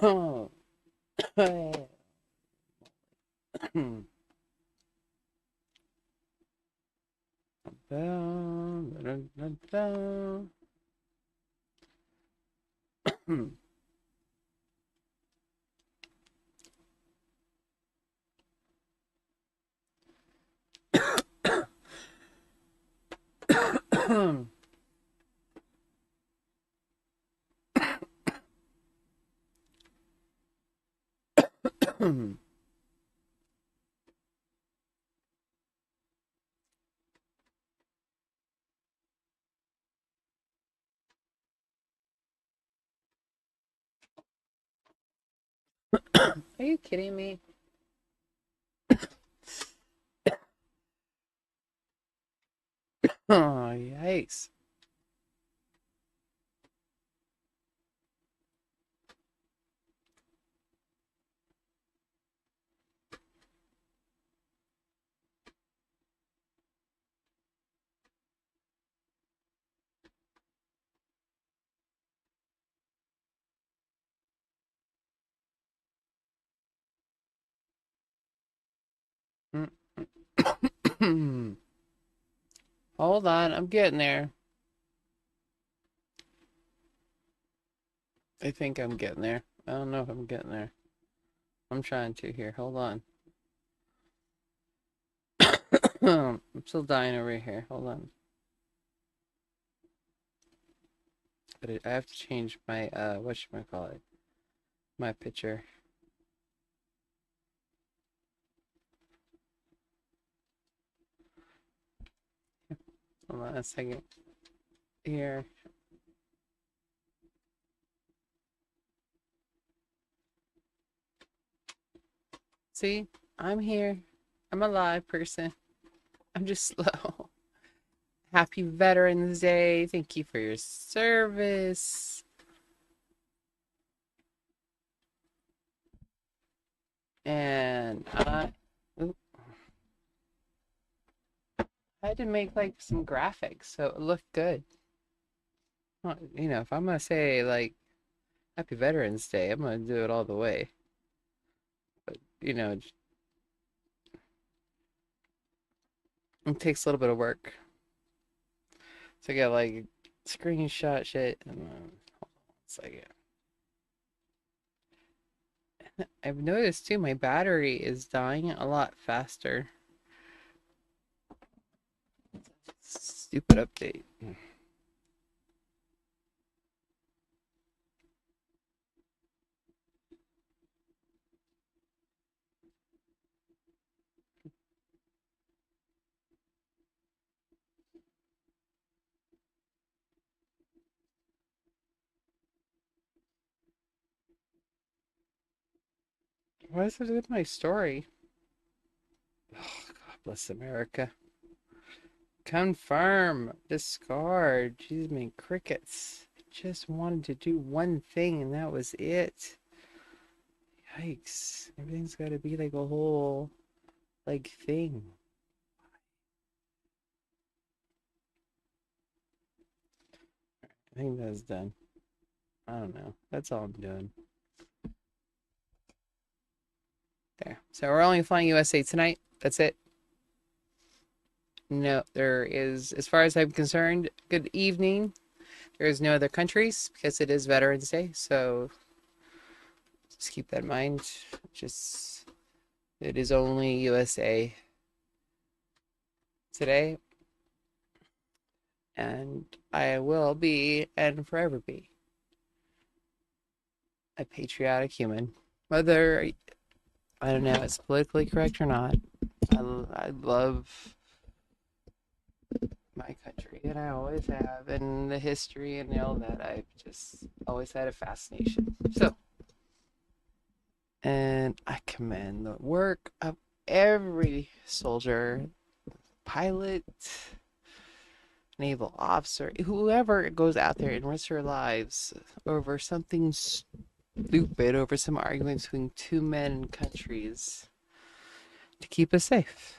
Are you kidding me? Oh, yikes. Hold on, I'm getting there. I think I'm getting there. I don't know if I'm getting there. I'm trying to here. Hold on. I'm still dying over here. Hold on. But I have to change my whatchamacallit, my picture. Hold on a second. Here. See? I'm here. I'm a live person. I'm just slow. Happy Veterans Day. Thank you for your service. And oop, I had to make like some graphics so it looked good. Well, you know, if I'm gonna say like Happy Veterans Day, I'm gonna do it all the way. But you know, it takes a little bit of work. So I got like screenshot shit and hold on a second. I've noticed too my battery is dying a lot faster. Stupid update. Why is it in my story? Oh, God bless America. Confirm. Discard. Jeez, me crickets. I just wanted to do one thing and that was it. Yikes. Everything's got to be like a whole, like, thing. I think that's done. I don't know. That's all I'm doing. There. So we're only flying USA tonight. That's it. No, there is, as far as I'm concerned, good evening. There is no other countries because it is Veterans Day. So just keep that in mind. Just, it is only USA today. And I will be and forever be a patriotic human. Whether, I don't know, it's politically correct or not, I love my country, and I always have, and the history and all that. I've just always had a fascination. So, and I commend the work of every soldier, pilot, naval officer, whoever goes out there and risks their lives over something stupid, over some argument between two men and countries to keep us safe.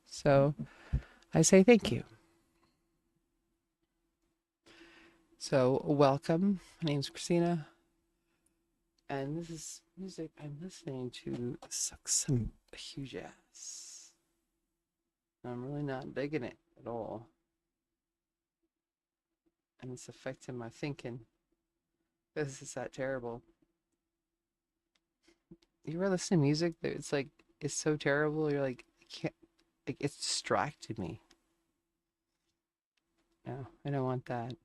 So I say thank you. So welcome. My name's Christina. And this is music I'm listening to sucks some huge ass. I'm really not digging it at all. And it's affecting my thinking. This is that terrible. You ever listen to music that it's like it's so terrible you're like I can't, like it's distracted me. No, I don't want that.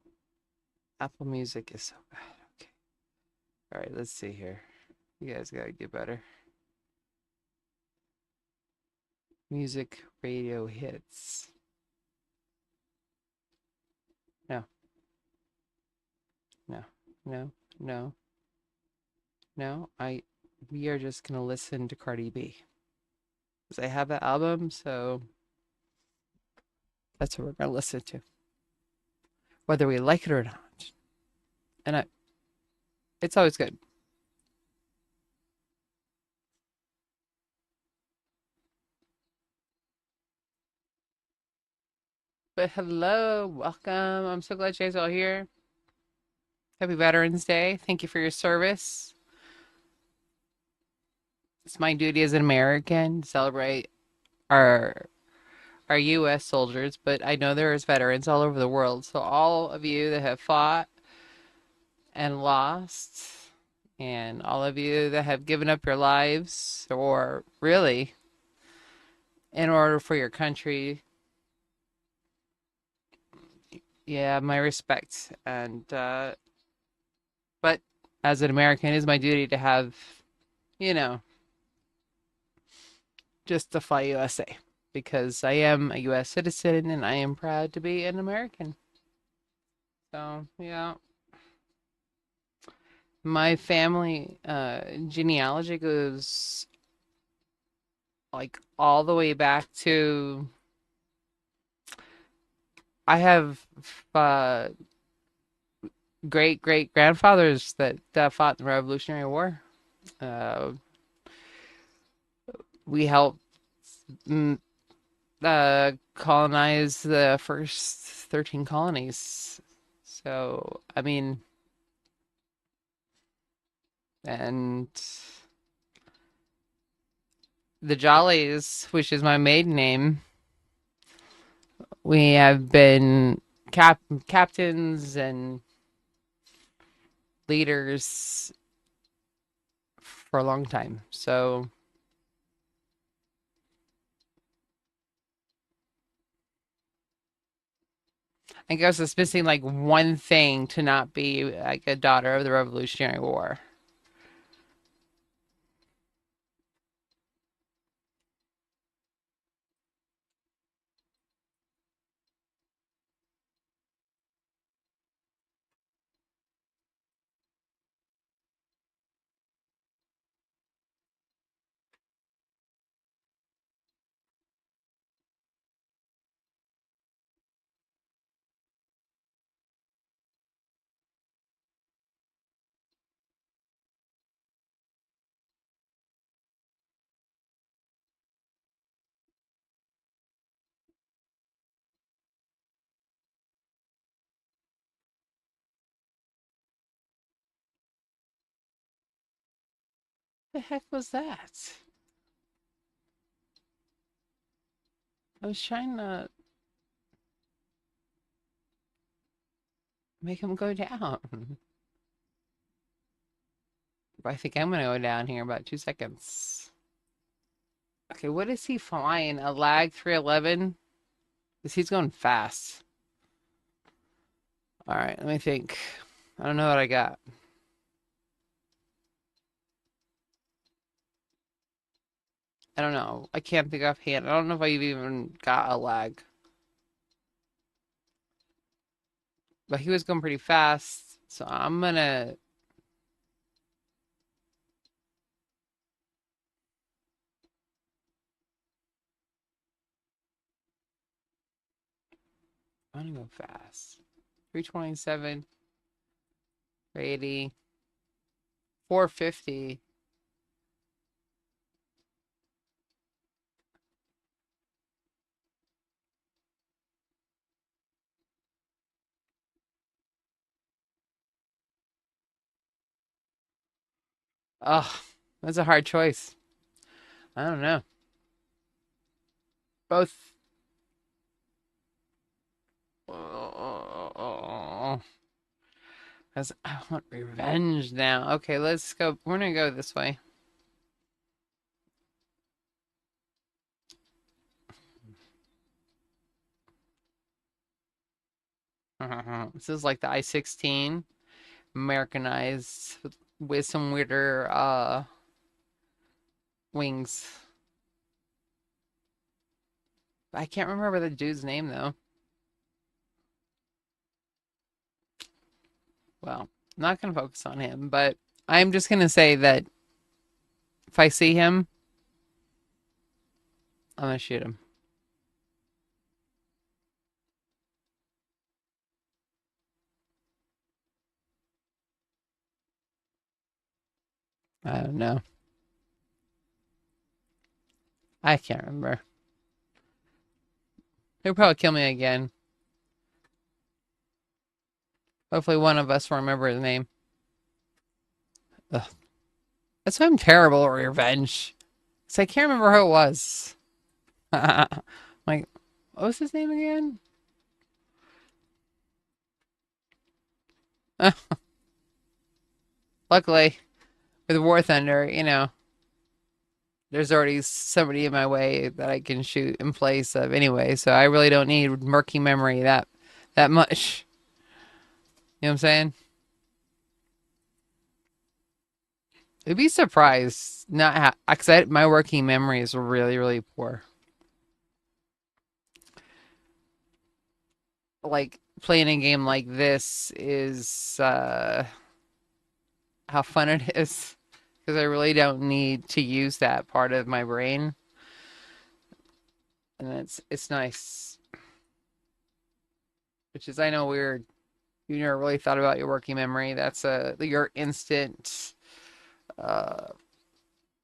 Apple Music is so bad. Okay. All right, let's see here. You guys gotta get better. Music radio hits. No, no, no, no, no. We are just gonna listen to Cardi B. Because I have that album, so that's what we're gonna listen to. Whether we like it or not. And it's always good. But hello, welcome. I'm so glad you guys are all here. Happy Veterans Day. Thank you for your service. It's my duty as an American to celebrate our our U.S. soldiers, but I know there's veterans all over the world. So all of you that have fought and lost, and all of you that have given up your lives, or really in order for your country, yeah, my respect. And but as an American, it is my duty to have, you know, just to fly USA because I am a U.S. citizen and I am proud to be an American. So yeah, my family genealogy goes like all the way back to I have uh, great great grandfathers that fought in the Revolutionary War. Uh, we helped mm, colonize the first 13 colonies. So I mean, and the Jollies, which is my maiden name, we have been captains and leaders for a long time. So I guess it's missing like one thing to not be like a daughter of the Revolutionary War. The heck was that? I was trying to make him go down. But I think I'm gonna go down here in about 2 seconds. Okay, what is he flying? A lag 311? Because he's going fast. All right, let me think. I don't know what I got. I don't know. I can't think offhand. I don't know if I've even got a lag. But he was going pretty fast. So I'm gonna go fast. 327, 80, 450. Oh, that's a hard choice. I don't know. Both. Oh, because I want revenge now. Okay, let's go. We're gonna go this way. This is like the I-16, Americanized with some weirder wings. I can't remember the dude's name though. Well, I'm not gonna focus on him, but I'm just gonna say that if I see him, I'm gonna shoot him. I don't know. I can't remember. He'll probably kill me again. Hopefully, one of us will remember his name. Ugh. That's why I'm terrible at revenge. Because I can't remember who it was. Like, what was his name again? Luckily, with War Thunder, there's already somebody in my way that I can shoot in place of anyway, so I really don't need murky memory that much. You know what I'm saying? I'd be surprised not because my working memory is really, really poor. Like playing a game like this is how fun it is because I really don't need to use that part of my brain, and it's nice. Which is I know weird. You never really thought about your working memory. That's your instant uh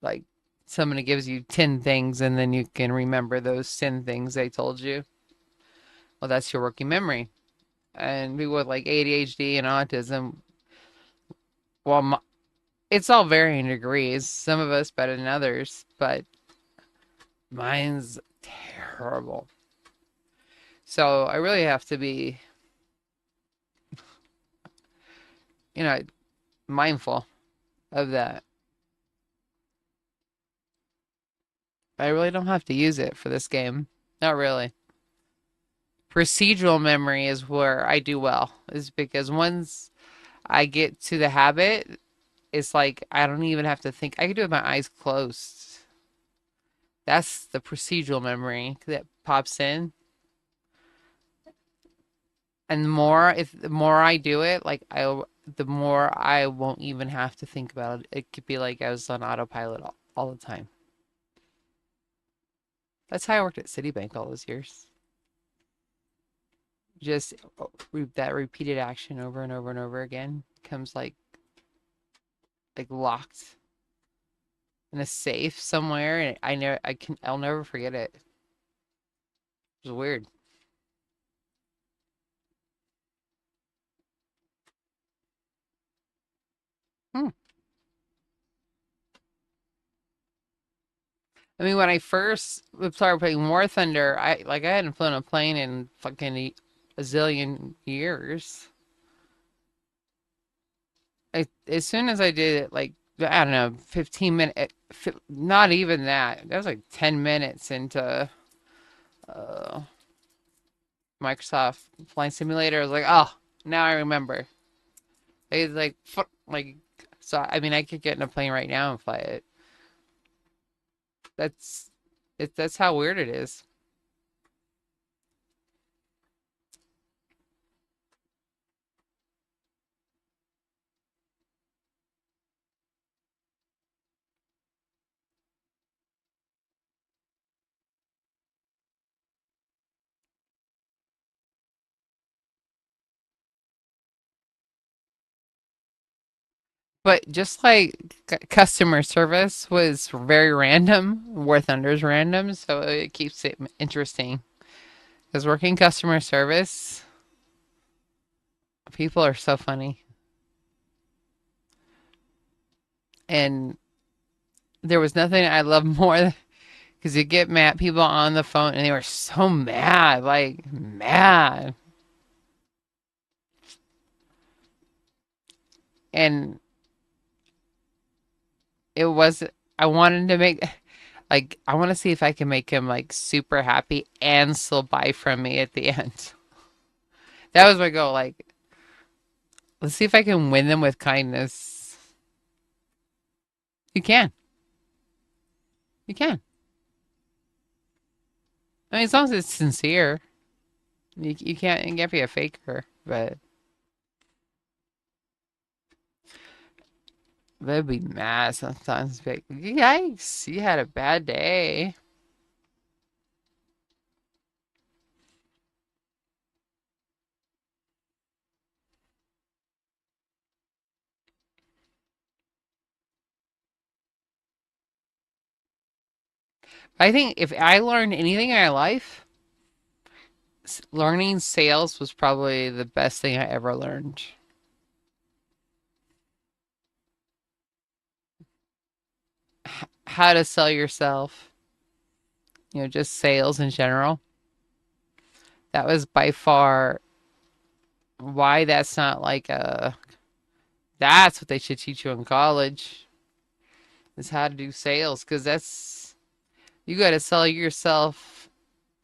like somebody gives you 10 things and then you can remember those 10 things they told you. Well, that's your working memory. And people with like ADHD and autism, well, it's all varying degrees. Some of us better than others, but mine's terrible. So I really have to be, you know, mindful of that. I really don't have to use it for this game. Not really. Procedural memory is where I do well, is because once I get to the habit, it's like I don't even have to think. I can do it with my eyes closed. That's the procedural memory that pops in. And the more I do it, the more I won't even have to think about it. It could be like I was on autopilot all the time. That's how I worked at Citibank all those years. Just that repeated action over and over and over again becomes like locked in a safe somewhere, and I'll never forget it. It was weird. Hmm. I mean, when I first started playing War Thunder, I hadn't flown a plane in fucking a zillion years. As soon as I did it, like I don't know, 15 minutes, not even that. That was like 10 minutes into uh, Microsoft Flight Simulator. I was like, oh, now I remember. It's like so. I mean, I could get in a plane right now and fly it. That's that's how weird it is. But just like customer service was very random, War Thunder's random, so it keeps it interesting. Because working customer service, people are so funny. And there was nothing I love more because you get mad people on the phone and they were so mad, like mad. And it was, I wanted to make, like, I want to see if I can make him like super happy and still buy from me at the end. That was my goal. Like, let's see if I can win them with kindness. You can. You can. I mean, as long as it's sincere, you can't be a faker. But they'd be mad sometimes. Be like, yikes, you had a bad day. I think if I learned anything in my life, learning sales was probably the best thing I ever learned. How to sell yourself, just sales in general. That was by far why that's not like a, that's what they should teach you in college is how to do sales because you got to sell yourself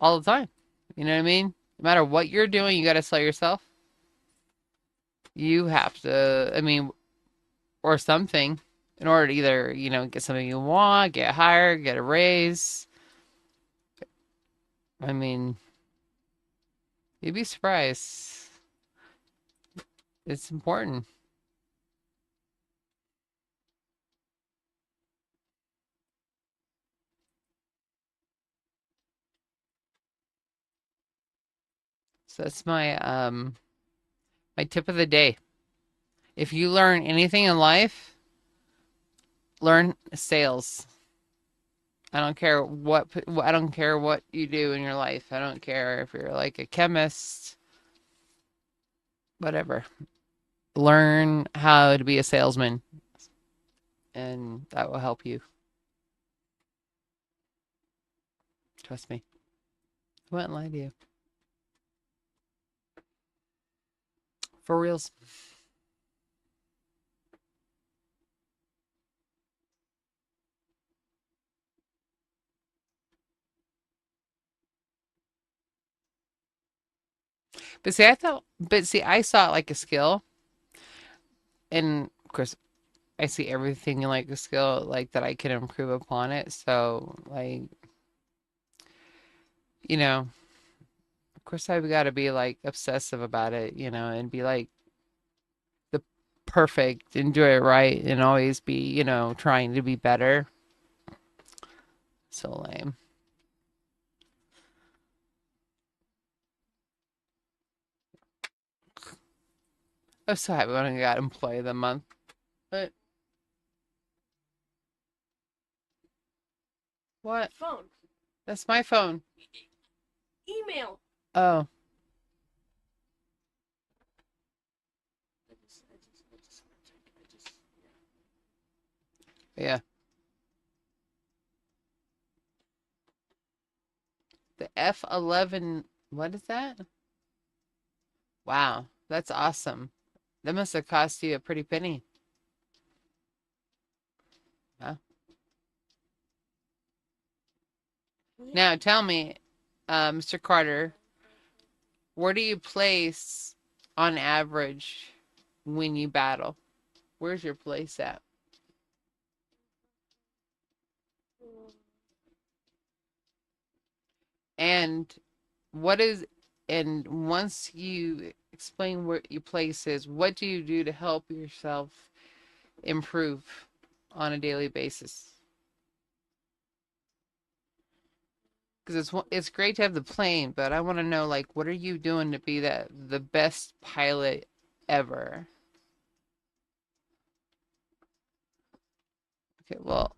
all the time. You know what I mean? No matter what you're doing, you got to sell yourself. You have to, I mean, or something in order to either, get something you want, get hired, get a raise. I mean, you'd be surprised. It's important. So that's my tip of the day. If you learn anything in life, learn sales. I don't care what you do in your life. I don't care if you're like a chemist, whatever. Learn how to be a salesman and that will help you. Trust me. I wouldn't lie to you. For reals. But see, I saw it like a skill. And of course, I see everything like a skill, like that I can improve upon it. So, like, you know, of course, I've got to be like obsessive about it, and be like the perfect and do it right and always be, trying to be better. So lame. I'm so happy when I got employee of the month. But what? Phone. That's my phone. Email. Oh, yeah. The F11. What is that? Wow, that's awesome. That must have cost you a pretty penny. Huh? Yeah. Now tell me, Mr. Carter, where do you place on average when you battle? Where's your place at? And what is, and once you explain where your place is, what do you do to help yourself improve on a daily basis? Because it's great to have the plane, but I want to know like what are you doing to be the best pilot ever? Okay, well,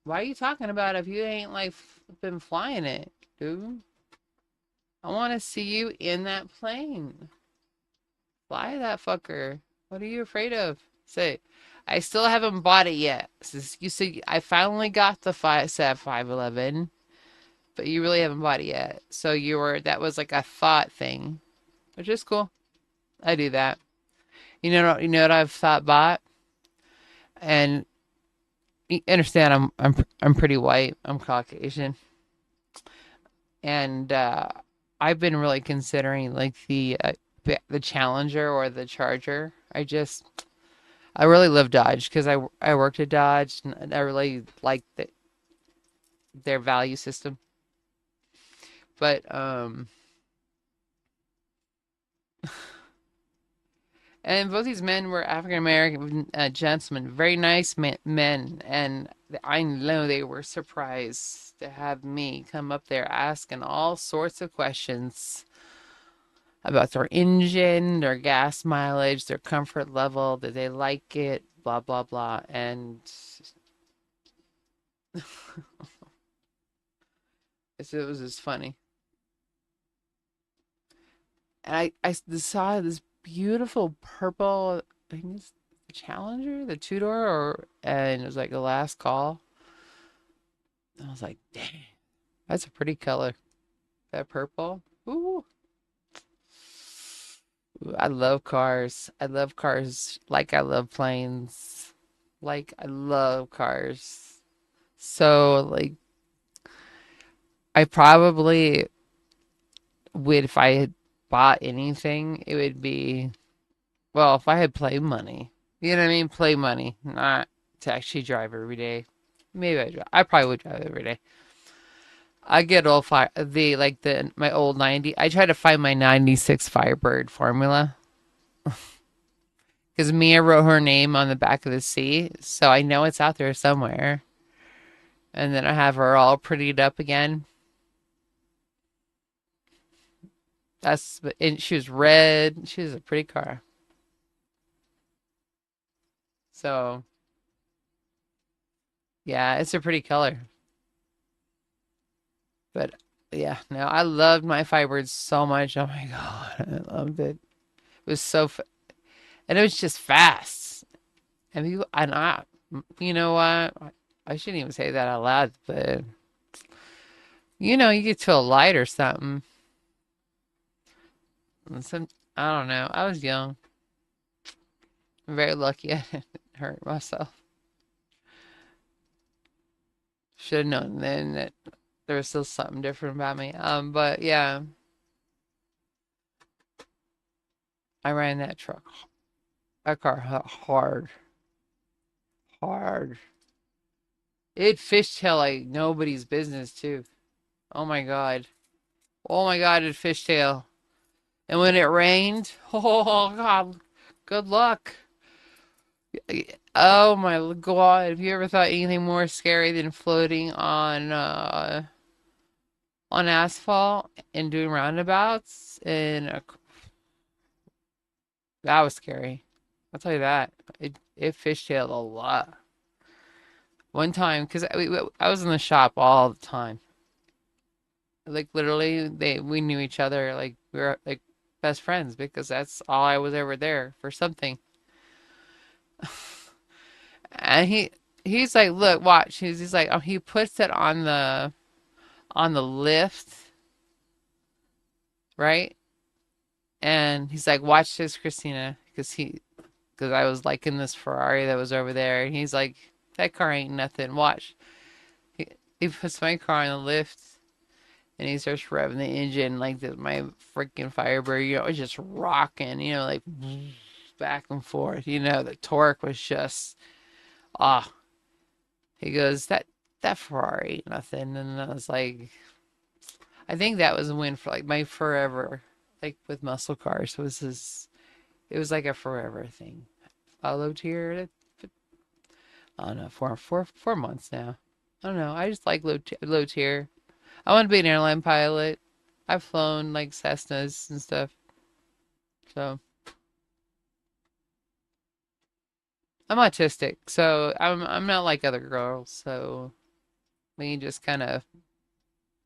why are you talking about it if you ain't like been flying it, dude? I want to see you in that plane. Fly that fucker. What are you afraid of? So I still haven't bought it yet. You see, I finally got the set 511, but you really haven't bought it yet. So that was like a thought thing, which is cool. I do that. You know what I've thought bought, and you understand I'm pretty white. I'm Caucasian, and I've been really considering like the Challenger or the Charger. I really love Dodge because I worked at Dodge and I really like their value system. But and both these men were African American gentlemen, very nice men, and I know they were surprised to have me come up there asking all sorts of questions about their engine, their gas mileage, their comfort level, did they like it, blah blah blah, and it was just funny. And I saw this beautiful purple, I think it's the Challenger, the two door, and it was like the last call. I was like, dang, that's a pretty color. That purple. Ooh. Ooh, I love cars. I love cars like I love planes. Like I love cars. So like I probably would if I had bought anything, it would be well, if I had play money. You know what I mean? Play money, not to actually drive every day. Maybe I probably would drive every day. I get all the like the my old 90. I try to find my 96 Firebird formula because Mia wrote her name on the back of the seat, so I know it's out there somewhere. And then I have her all prettied up again. And she was red. She was a pretty car. So yeah, it's a pretty color. But yeah, no, I loved my Firebird so much. Oh my God, I loved it. It was and it was just fast. And you know what? I shouldn't even say that out loud, but you get to a light or something. And I don't know. I was young. I'm very lucky I didn't hurt myself. Should have known then that there was still something different about me. But yeah, I ran that car hard, hard. It fishtail like nobody's business too. Oh my God. Oh my God, it fishtail. And when it rained, oh God, good luck. Oh my God, have you ever thought anything more scary than floating on asphalt and doing roundabouts? That was scary. I'll tell you that. It fishtailed a lot. One time, because I was in the shop all the time. Like literally, we knew each other. Like we were like best friends because that's all I was ever there for something. And he's like, look, watch. He's like, oh, he puts it on the lift, right? And he's like, watch this, Christina, because I was liking this Ferrari that was over there, and he's like, that car ain't nothing. Watch. He, he puts my car on the lift, and he starts revving the engine like my freaking Firebird, it's just rocking, like back and forth. The torque was just ah. He goes, that Ferrari ain't nothing, and I was like, I think that was a win for like my forever, like with muscle cars it was like a forever thing. I lived here, I don't know, 4 months now. I don't know. I just like lived here. I want to be an airline pilot. I've flown like Cessnas and stuff. So I'm autistic, so I'm not like other girls. So we just kind of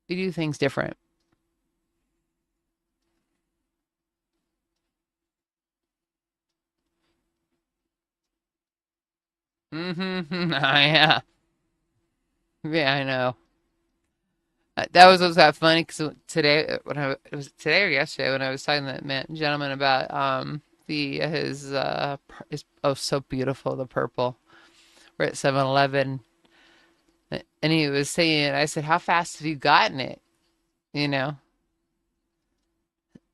we do things different. Mm-hmm. Yeah. Yeah, I know. That was what's got funny because today, when it was today or yesterday when I was talking to that man, gentleman about the his oh so beautiful the purple. We're at 7-Eleven and he was saying, I said, how fast have you gotten it? You know,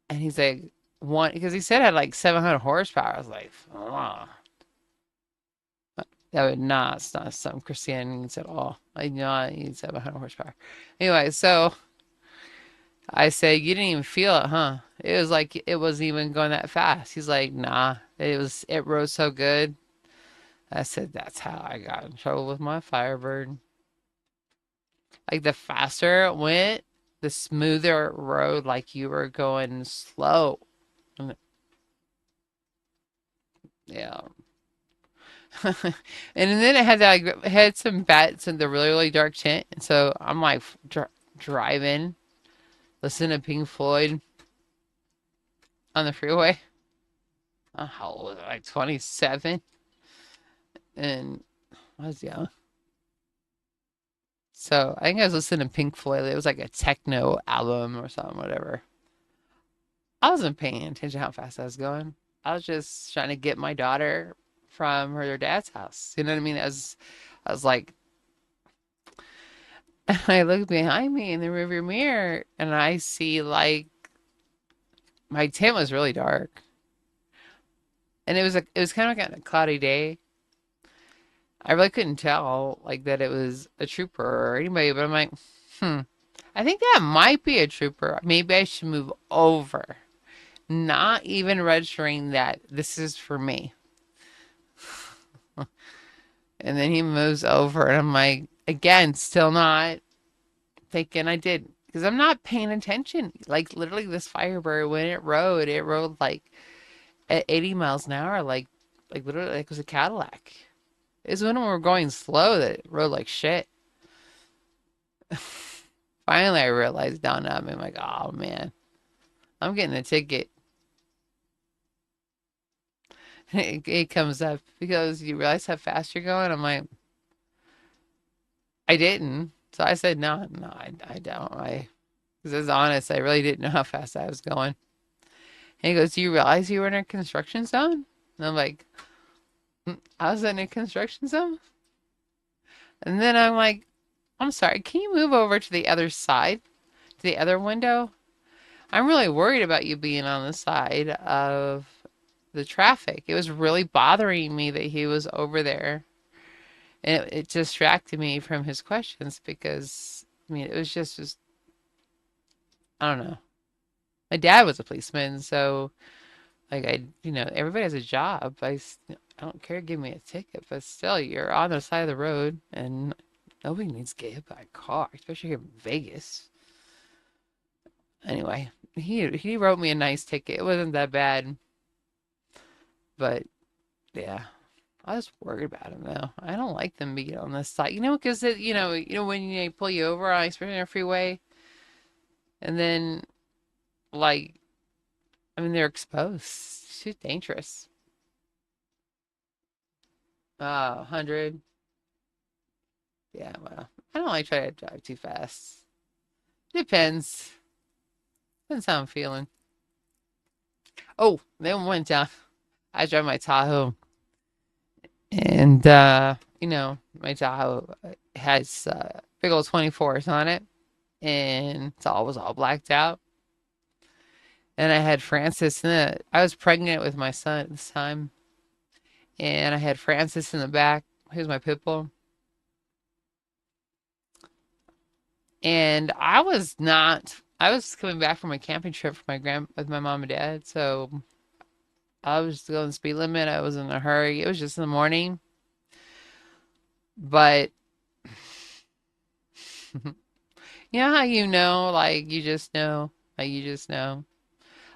and he's like, one because he said it had like 700 horsepower. I was like, oh, that would not, it's not something Christianity needs at all. I know I need 700 horsepower. Anyway, so I said, you didn't even feel it, huh? It was like it wasn't even going that fast. He's like, nah, it rode so good. I said, that's how I got in trouble with my Firebird. Like the faster it went, the smoother it rode, like you were going slow. Yeah. And then it had that, like, it had some bats in the really, really dark tint. And so I'm like driving, listening to Pink Floyd on the freeway. How old was I? Like 27. And I was young. So I think I was listening to Pink Floyd. It was like a techno album or something, whatever. I wasn't paying attention how fast I was going. I was just trying to get my daughter from her dad's house. You know what I mean? I was like, and I look behind me in the rearview mirror and I see like my tent was really dark. And it was kind of like a cloudy day. I really couldn't tell like that it was a trooper or anybody, but I'm like, hmm, I think that might be a trooper. Maybe I should move over. Not even registering that this is for me. And then he moves over, and I'm like, again, still not thinking I did. Because I'm not paying attention. Like, literally, this Firebird, when it rode like at 80 miles an hour, like literally, like it was a Cadillac. It's when we were going slow that it rode like shit. Finally, I realized down at me, I'm like, oh man, I'm getting a ticket. It comes up because you realize how fast you're going. I'm like, I didn't. So I said, no, no, I don't. Because I was honest, I really didn't know how fast I was going. And he goes, do you realize you were in a construction zone? And I'm like, I was in a construction zone? And then I'm like, I'm sorry, can you move over to the other side, to the other window? I'm really worried about you being on the side of the traffic. It was really bothering me that he was over there. And it distracted me from his questions because, I mean, it was just, I don't know. My dad was a policeman, so like everybody has a job. I don't care, give me a ticket, but still, you're on the side of the road, and nobody needs to get hit by a car, especially here in Vegas. Anyway, he wrote me a nice ticket. It wasn't that bad, but yeah, I was worried about him though. I don't like them being on this side, because when they pull you over on especially on a freeway, and then like I mean they're exposed. It's too dangerous. 100. Yeah, well, I don't like try to drive too fast. Depends. Depends how I'm feeling. Oh, then one time I drive my Tahoe, and my Tahoe has big old 24s on it, and was all blacked out. And I had Francis in it. I was pregnant with my son at this time, and I had Francis in the back. Here's my pit bull. And I was coming back from a camping trip with my mom and dad, so I was going the speed limit. I was in a hurry. It was just in the morning. But you know how like you just know, like you just know.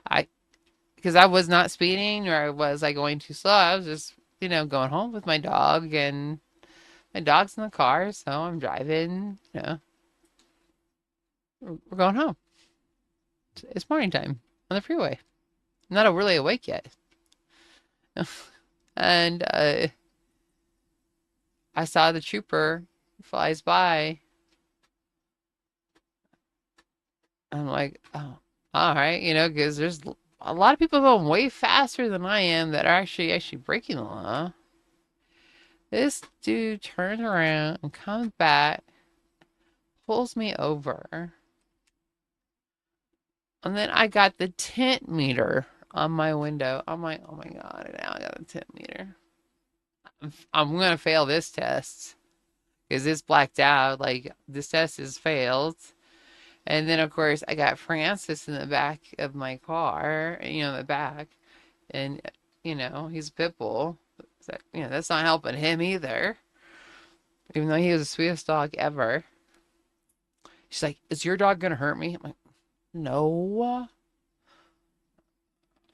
I because I was not speeding or was I going too slow. I was just, going home with my dog and my dog's in the car, so I'm driving, we're going home. It's morning time on the freeway. I'm not really awake yet. And I saw the trooper flies by. I'm like, oh, all right, because there's a lot of people going way faster than I am that are actually breaking the law. This dude turns around and comes back, pulls me over, and then I got the tint meter on my window. I'm like, oh my God, now I got a tint meter. I'm gonna fail this test because it's blacked out. Like this test is failed. And then of course I got Francis in the back of my car, in the back, and he's a pit bull. So, that's not helping him either. Even though he was the sweetest dog ever. She's like, "Is your dog gonna hurt me?" I'm like, "No,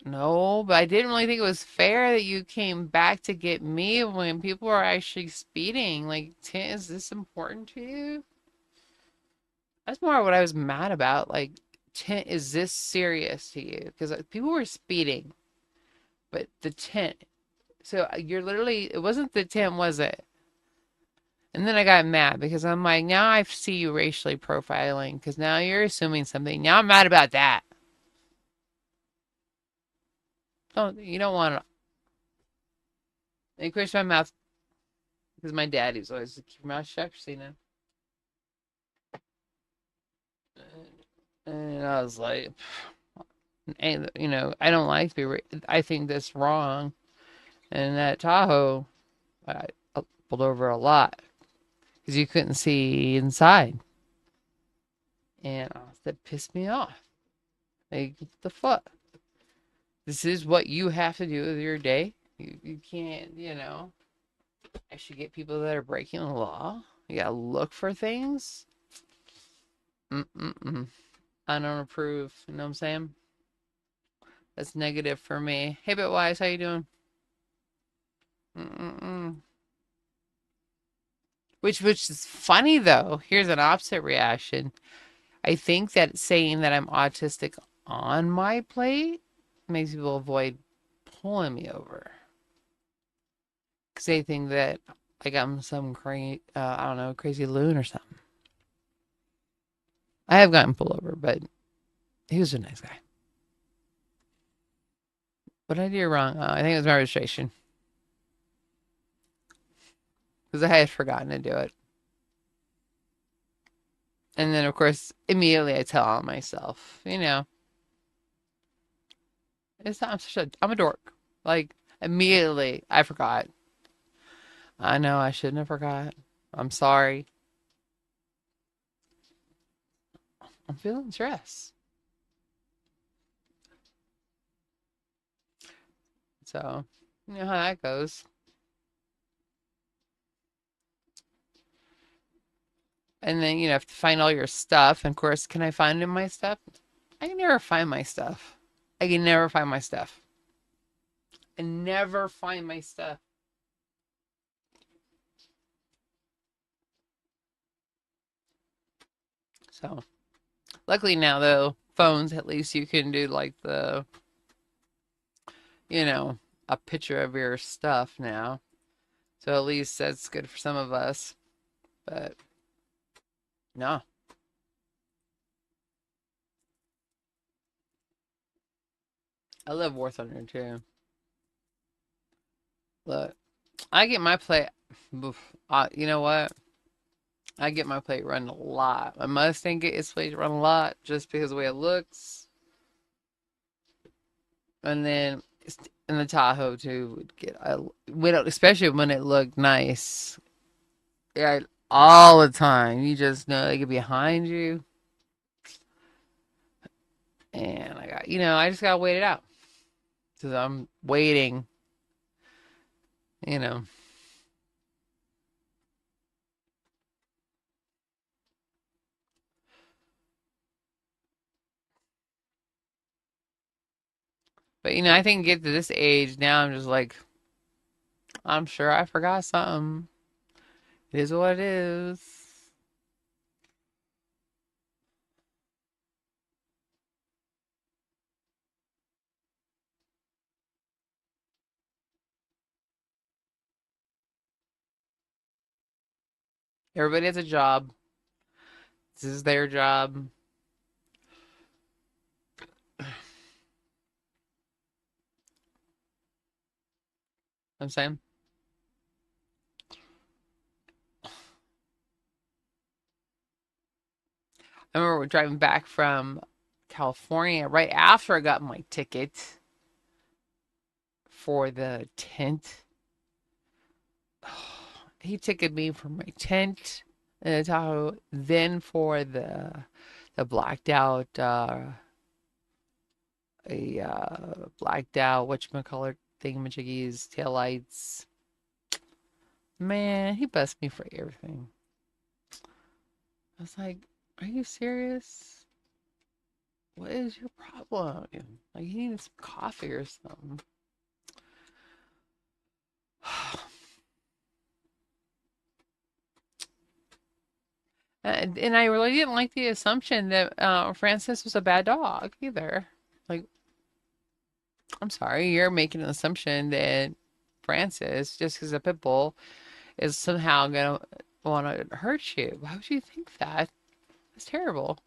no." But I didn't really think it was fair that you came back to get me when people are actually speeding. Like, is this important to you? That's more what I was mad about. Like, tint, is this serious to you? Because people were speeding, but the tint. So you're literally, it wasn't the tint, was it? And then I got mad because I'm like, now I see you racially profiling because now you're assuming something. Now I'm mad about that. You don't want to. And of my mouth because my daddy's always like, keep your mouth shut, Christina. And I was like, and I don't like to be. I think that's wrong. And that Tahoe, I pulled over a lot because you couldn't see inside, and that pissed me off. Like, what the fuck? This is what you have to do with your day. You can't, actually get people that are breaking the law. You gotta look for things. Mm-mm-mm. I don't approve. You know what I'm saying? That's negative for me. Hey, Bitwise, how you doing? Mm-mm-mm. Which is funny though. Here's an opposite reaction. I think that saying that I'm autistic on my plate makes people avoid pulling me over because they think that like I'm some crazy, I don't know, crazy loon or something. I have gotten pulled over, but he was a nice guy. What did I do wrong? I think it was my registration because I had forgotten to do it. And then, of course, immediately I tell on myself, it's not, I'm a dork. Like, immediately I forgot. I know I shouldn't have forgot. I'm sorry. I'm feeling stressed. So, you know how that goes. And then, have to find all your stuff. And of course, can I find in my stuff? I can never find my stuff. I can never find my stuff. I never find my stuff. So, luckily now, though, phones, at least you can do like you know, a picture of your stuff now. So at least that's good for some of us. But no, I love War Thunder too. Look, I get my plate. You know what? I get my plate run a lot. My Mustang get its plate run a lot just because of the way it looks. And then in the Tahoe too would get especially when it looked nice. Yeah, all the time. You just know they get behind you, and I just gotta wait it out because I'm waiting. You know, but I think get to this age now, I'm just like, I'm sure I forgot something. It is what it is. Everybody has a job. This is their job. I'm saying. I remember driving back from California right after I got my ticket for the tent. He ticketed me for my tent in Tahoe, then for the blacked out blacked out whatchamacallit thingamajiggies, taillights. Man, he bussed me for everything. I was like, are you serious? What is your problem? Like, you need some coffee or something. And I really didn't like the assumption that Francis was a bad dog either. Like, I'm sorry, you're making an assumption that Francis, just because a pit bull, is somehow gonna want to hurt you. Why would you think that? That's terrible.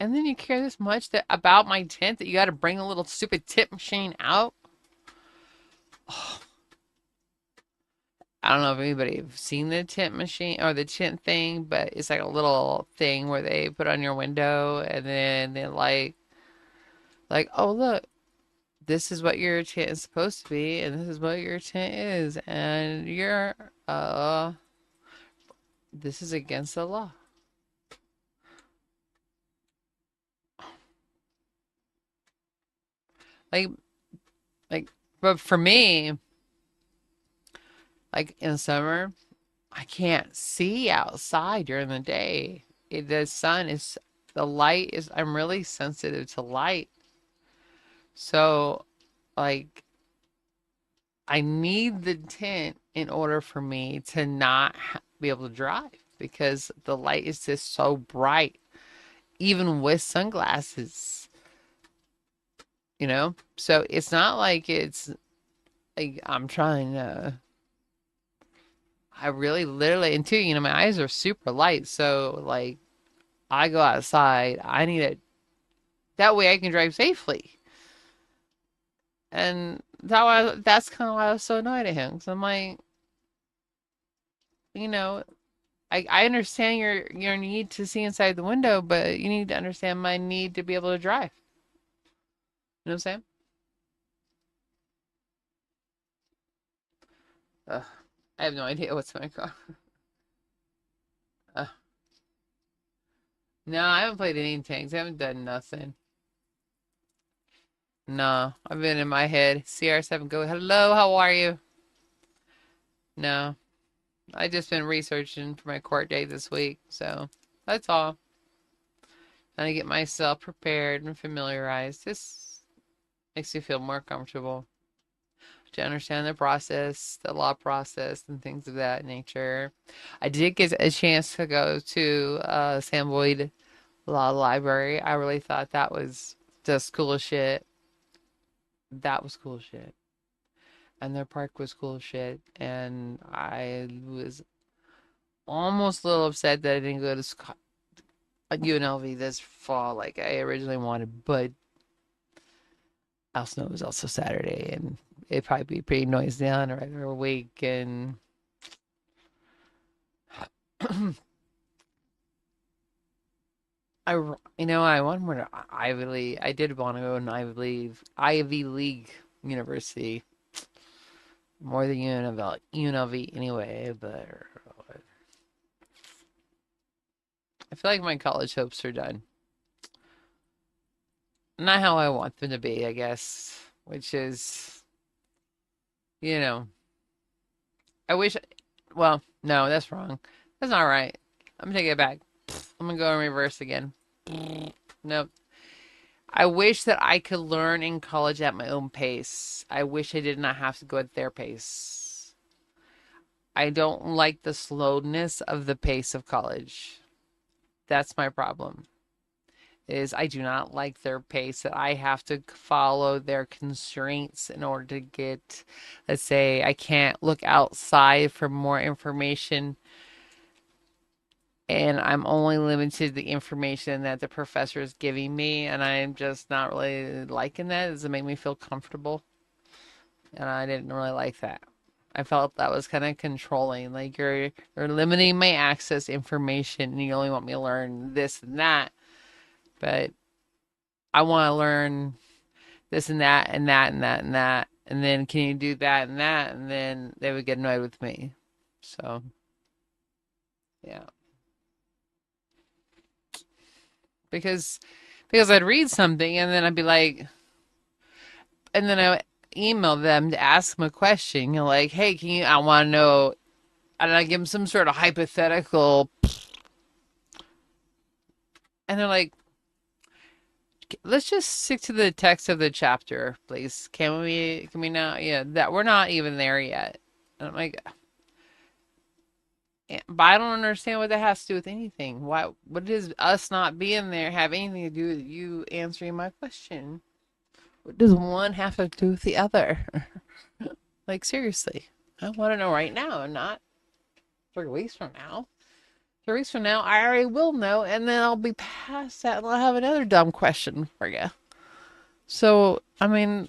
And then you care this much that about my tent that you got to bring a little stupid tip machine out. Oh, I don't know if anybody have seen the tent machine or the tent thing, but it's like a little thing where they put on your window and then they like, oh look, this is what your tent is supposed to be, and this is what your tent is, and you're this is against the law. Like like but for me, like in summer, I can't see outside during the day. The sun is the light is I'm really sensitive to light. So like I need the tent in order for me to not be able to drive because the light is just so bright, even with sunglasses, you know? So it's not like it's like I'm trying to, I really literally, and too, my eyes are super light. So like I go outside, I need it that way I can drive safely. And that's kind of why I was so annoyed at him. Cause I'm like, you know, I understand your need to see inside the window, but you need to understand my need to be able to drive. You know what I'm saying? Ugh, I have no idea what's in my car. Uh, no, I haven't played any tanks. I haven't done nothing. No, I've been in my head. CR7, go. Hello, how are you? No, I just been researching for my court date this week, so that's all. Trying to get myself prepared and familiarized. This makes you feel more comfortable to understand the process, the law process, and things of that nature. I did get a chance to go to Sam Boyd Law Library. I really thought that was just cool as shit. That was cool as shit. And their park was cool as shit. And I was almost a little upset that I didn't go to UNLV this fall like I originally wanted, but I also know it was also Saturday and it'd probably be pretty noisy on a regular week. And I wanted more to Ivy League. I did want to go to an Ivy League university more than UNLV anyway, but I feel like my college hopes are done. Not how I want them to be, I guess, which is, you know, I wish, well, no, that's wrong. That's not right. I'm gonna take it back. I'm gonna go in reverse again. Nope. I wish that I could learn in college at my own pace. I wish I did not have to go at their pace. I don't like the slowness of the pace of college. That's my problem. is I do not like their pace, that I have to follow their constraints in order to get, let's say, I can't look outside for more information, and I'm only limited to the information that the professor is giving me, and I'm just not really liking that. It doesn't make me feel comfortable, and I didn't really like that. I felt that was kind of controlling. Like you're limiting my access to information, and you only want me to learn this and that. But I want to learn this and that and that and that and that. And then can you do that and that? And then they would get annoyed with me. So yeah, because I'd read something and then I'd be like, and then I would email them to ask them a question. You know, like, hey, can you? I want to know. And I give them some sort of hypothetical, and they're like, let's just stick to the text of the chapter, please. Can we? Can we not? Yeah, that we're not even there yet. And I'm like, yeah, but I don't understand what that has to do with anything. Why? What does us not being there have anything to do with you answering my question? What does one have to do with the other? Like seriously, I want to know right now, and not 3 weeks from now. 3 weeks from now, I already will know, and then I'll be past that, and I'll have another dumb question for you. So, I mean,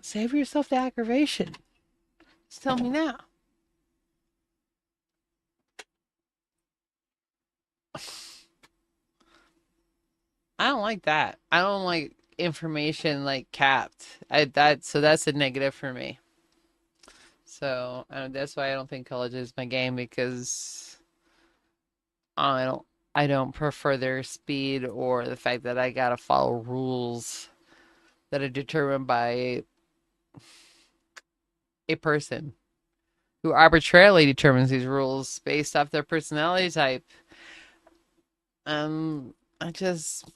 save yourself the aggravation. Just tell me now. I don't like that. I don't like information like capped. That's a negative for me. So that's why I don't think college is my game because I don't I don't prefer their speed or the fact that I gotta follow rules that are determined by a person who arbitrarily determines these rules based off their personality type. I just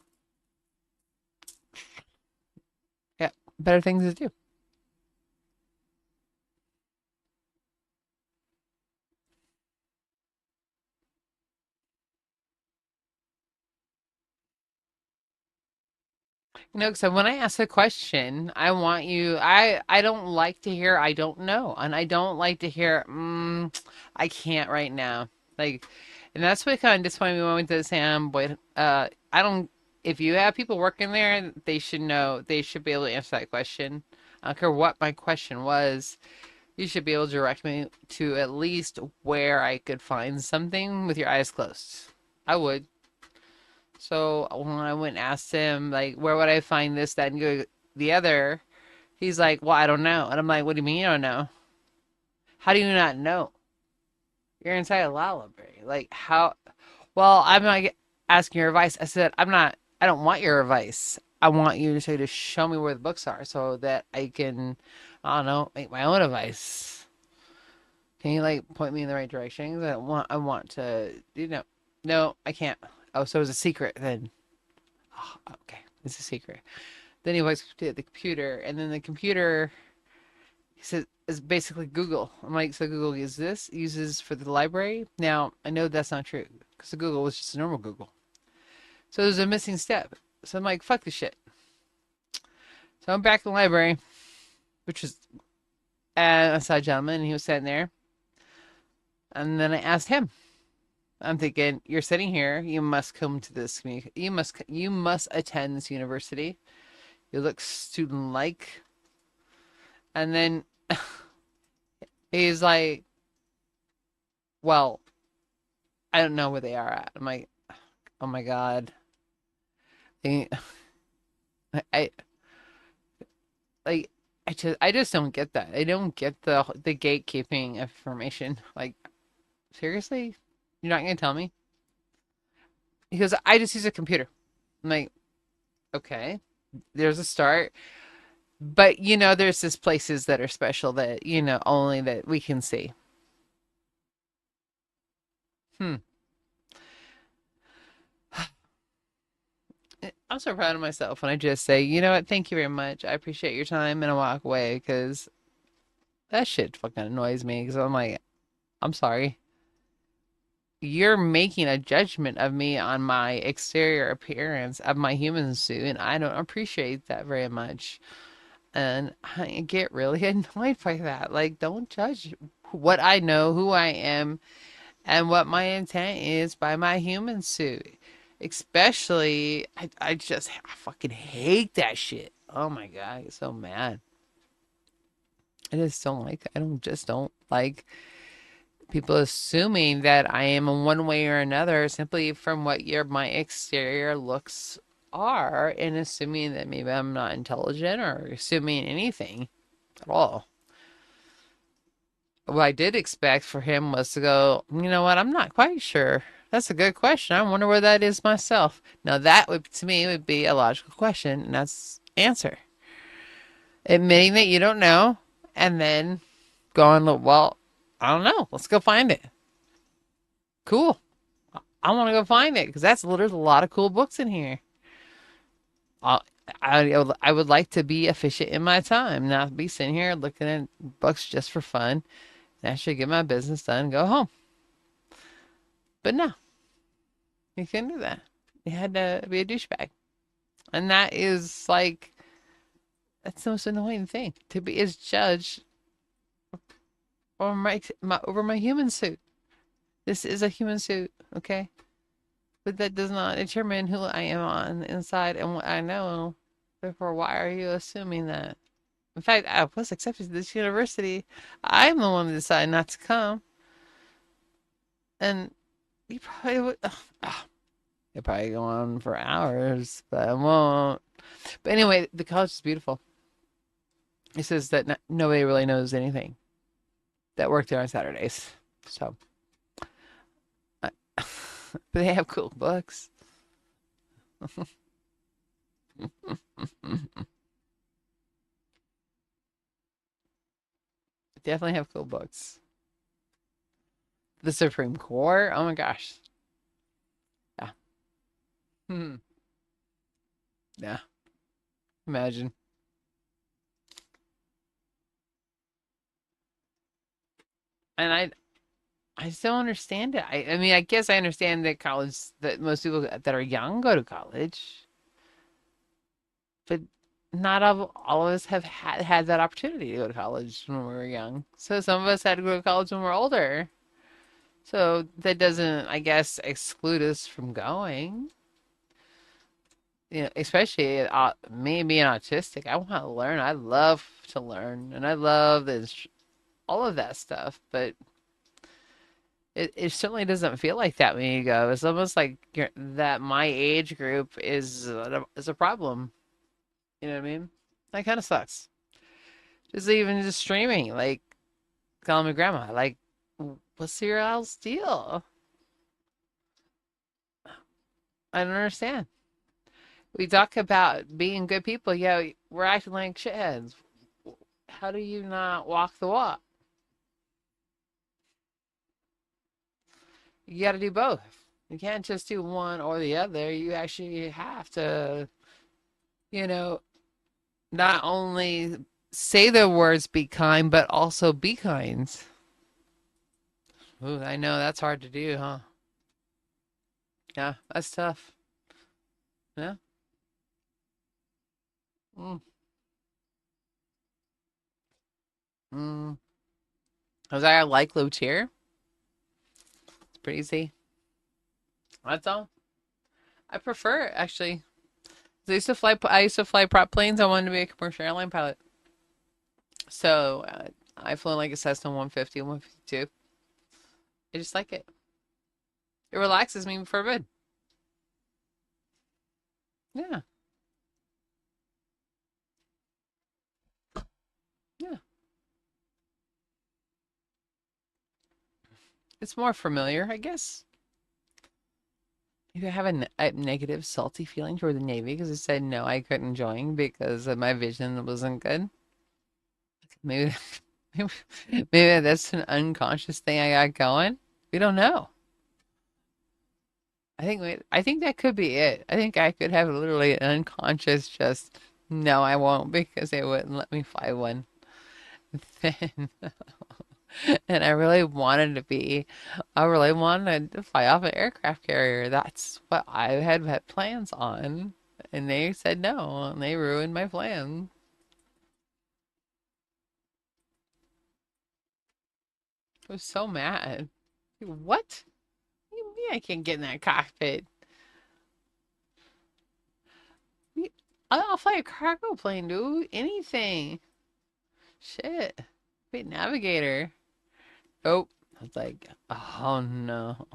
got better things to do. You know, because when I ask a question, I want you. I don't like to hear I don't know, and I don't like to hear I can't right now. Like, and that's what kind of disappointed me when we went to the Sam. But I don't. If you have people working there, they should know. They should be able to answer that question. I don't care what my question was. You should be able to direct me to at least where I could find something with your eyes closed. I would. So when I went and asked him, like, where would I find this, that, and the other, he's like, well, I don't know. And I'm like, what do you mean you don't know? How do you not know? You're inside a law library. Like, how? Well, I'm not asking your advice. I said, I don't want your advice. I want you to say to show me where the books are so that I can, I don't know, make my own advice. Can you like point me in the right direction? I want to, no, I can't. Oh, so it's a secret then. Oh, okay, it's a secret. Then he walks to the computer, and then the computer, he says, is basically Google. I'm like, so Google uses for the library. Now I know that's not true because the Google was just a normal Google. So there's a missing step. So I'm like, fuck this shit. So I'm back in the library, which was I saw a gentleman, and he was sitting there, and then I asked him. I'm thinking, you're sitting here. You must come to this community. You must attend this university. You look student like. And then he's like, well, I don't know where they are at. I'm like, oh my God. I, I like I just don't get that. I don't get the gatekeeping information. Like, seriously? You're not gonna tell me? Because I just use a computer. I'm like, okay, there's a start. But there's just places that are special that, only that we can see. Hmm. I'm so proud of myself when I just say, you know what, thank you very much. I appreciate your time, and I walk away because that shit fucking annoys me because I'm like, I'm sorry. you're making a judgment of me on my exterior appearance of my human suit, and I don't appreciate that very much. And I get really annoyed by that. Like, don't judge what I know, who I am, and what my intent is by my human suit. Especially, I fucking hate that shit. Oh my God, I get so mad. I just don't like, I don't, just don't like people assuming that I am in one way or another simply from what my exterior looks are, and assuming that maybe I'm not intelligent or assuming anything at all. What I did expect for him was to go, you know what, I'm not quite sure. That's a good question. I wonder where that is myself. Now that would, to me, would be a logical question, and that's answer. Admitting that you don't know, and then going, well, I don't know. Let's go find it. Cool. I want to go find it because there's a lot of cool books in here. I, I would like to be efficient in my time, not be sitting here looking at books just for fun. And actually get my business done and go home. But no, you couldn't do that. You had to be a douchebag. And that is like, that's the most annoying thing. To be is judged over over my human suit. This is a human suit, okay? But that does not determine who I am on the inside and what I know. Therefore, why are you assuming that? In fact, I was accepted to this university. I'm the one who decided not to come. And you probably would. It probably go on for hours, but I won't. But anyway, the college is beautiful. It says that nobody really knows anything that work there on Saturdays. So, but they have cool books. Definitely have cool books. The Supreme Court. Oh my gosh. Yeah. Hmm. Yeah. Imagine. And I just don't understand it. I mean, I guess I understand that college, that most people that are young go to college, but not all of us have had that opportunity to go to college when we were young. So some of us had to go to college when we're older. So that doesn't, I guess, exclude us from going. You know, especially me being autistic, I want to learn. I love to learn, and I love this, all of that stuff. But it certainly doesn't feel like that when you go. It's almost like that my age group is a problem. You know what I mean? That kind of sucks. Just even just streaming, like calling me grandma. Like, what's your else deal? I don't understand. We talk about being good people. Yeah, we're acting like shitheads. How do you not walk the walk? You got to do both. You can't just do one or the other. You actually have to, you know, not only say the words be kind, but also be kind. Ooh, I know that's hard to do, huh? Yeah, that's tough. Yeah. Mm. Mm. Cause I like low tier. It's pretty easy. That's all. I prefer it, actually. I used to fly prop planes. I wanted to be a commercial airline pilot. So I flew like a Cessna 150, 152. I just like it. It relaxes me for a bit. Yeah, yeah. It's more familiar, I guess. Maybe I have a negative, salty feeling toward the Navy because I said no, I couldn't join because of my vision wasn't good. Maybe, maybe, maybe that's an unconscious thing I got going. We don't know. I think that could be it. I think I could have literally an unconscious just no, I won't because they wouldn't let me fly one. Then And I really wanted to be. I really wanted to fly off an aircraft carrier. That's what I had plans on. And they said no, and they ruined my plan. I was so mad. What? What do you mean I can't get in that cockpit? I'll fly a cargo plane, dude. Anything. Shit. Be a navigator. Oh, I was like, oh no.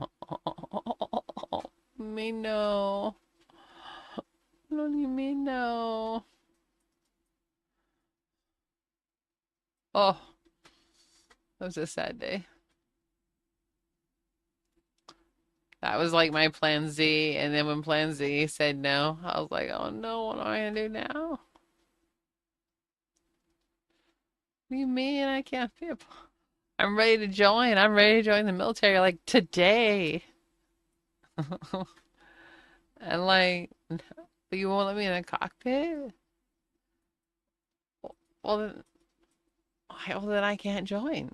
Me no. What do you mean no? Oh, that was a sad day. That was like my plan Z, and then when plan Z said no, I was like, oh no, what am I gonna do now? What do you mean I can't be a... I'm ready to join. I'm ready to join the military like today. And like, you won't let me in the cockpit? Well, then I can't join.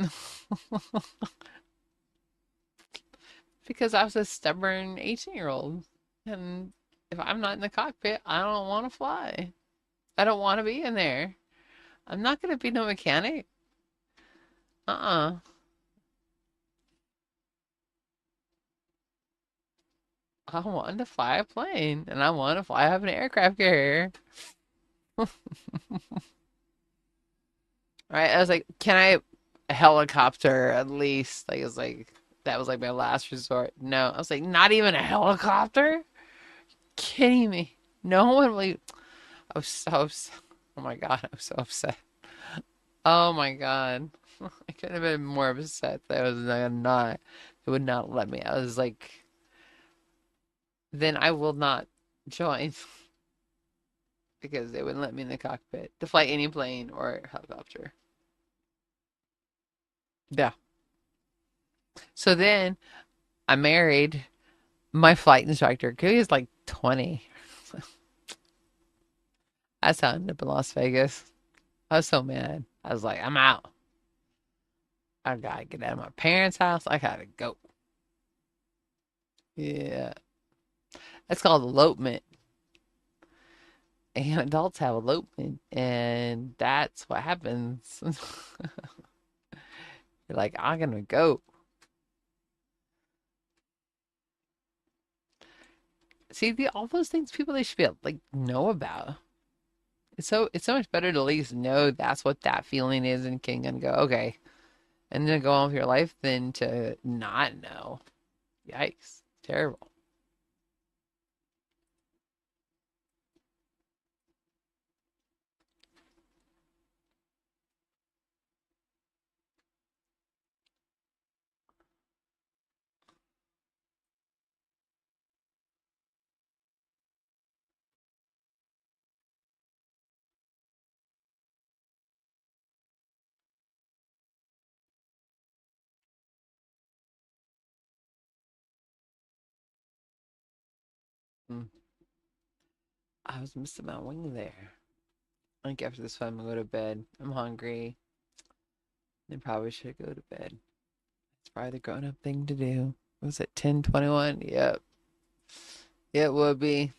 Because I was a stubborn 18-year-old. And if I'm not in the cockpit, I don't want to fly. I don't want to be in there. I'm not going to be no mechanic. Uh-uh. I want to fly a plane and I want to fly up an aircraft carrier. Right? I was like, can I a helicopter at least? Like, it's like, that was like my last resort. No, I was like, not even a helicopter? Kidding me? No one will. I was so upset. Oh my God, I was so upset. Oh my God. I couldn't have been more upset that I was not, it would not let me. I was like, then I will not join because they wouldn't let me in the cockpit to fly any plane or helicopter. Yeah. So then I married my flight instructor. He was like 20. I saw him up in Las Vegas. I was so mad. I was like, I'm out. I gotta get out of my parents' house. I gotta go. Yeah. That's called elopement. And adults have elopement. And that's what happens. You're like, I'm gonna go. See, all those things people they should be like know about. It's so much better to at least know that's what that feeling is and can go, okay, and then go on with your life than to not know. Yikes. Terrible. Mm. I was missing my wing there. I think after this one, I'm gonna go to bed. I'm hungry. I probably should go to bed. It's probably the grown up thing to do. Was it 10:21? Yep. It would be.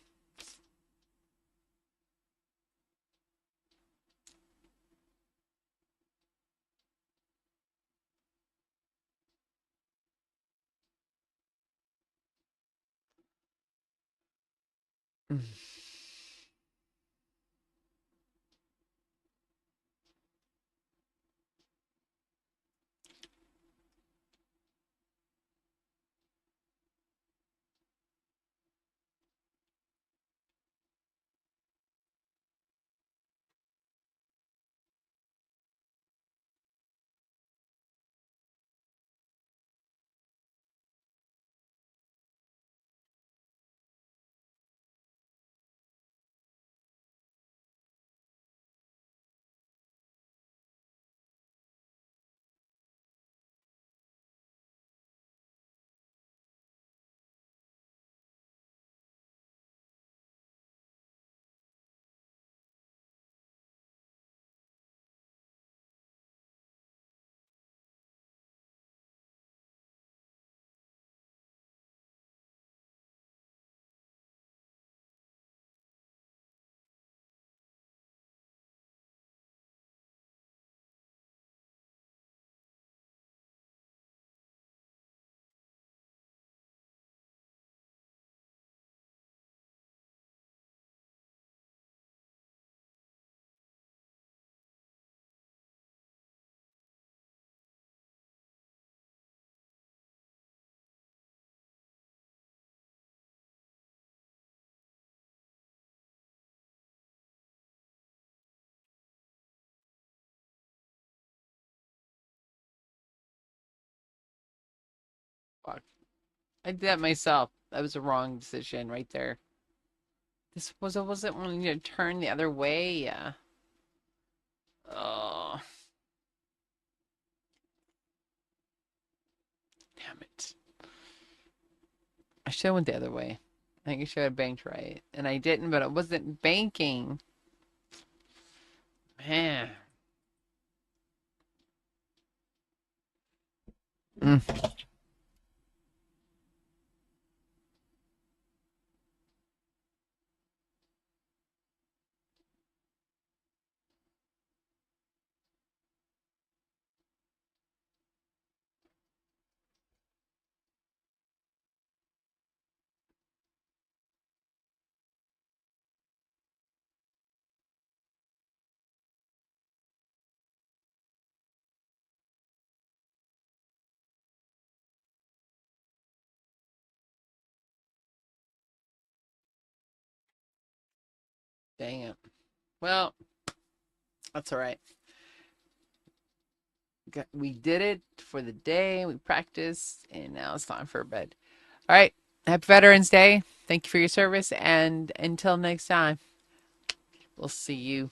I did that myself. That was a wrong decision right there. This was I wasn't wanting to turn the other way. Yeah. Oh, damn it. I should have went the other way. I think I should have banked right. And I didn't, but it wasn't banking. Man. Mm, dang it. Well, that's all right. We did it for the day. We practiced, and now it's time for bed. All right. Happy Veterans Day. Thank you for your service. And until next time, we'll see you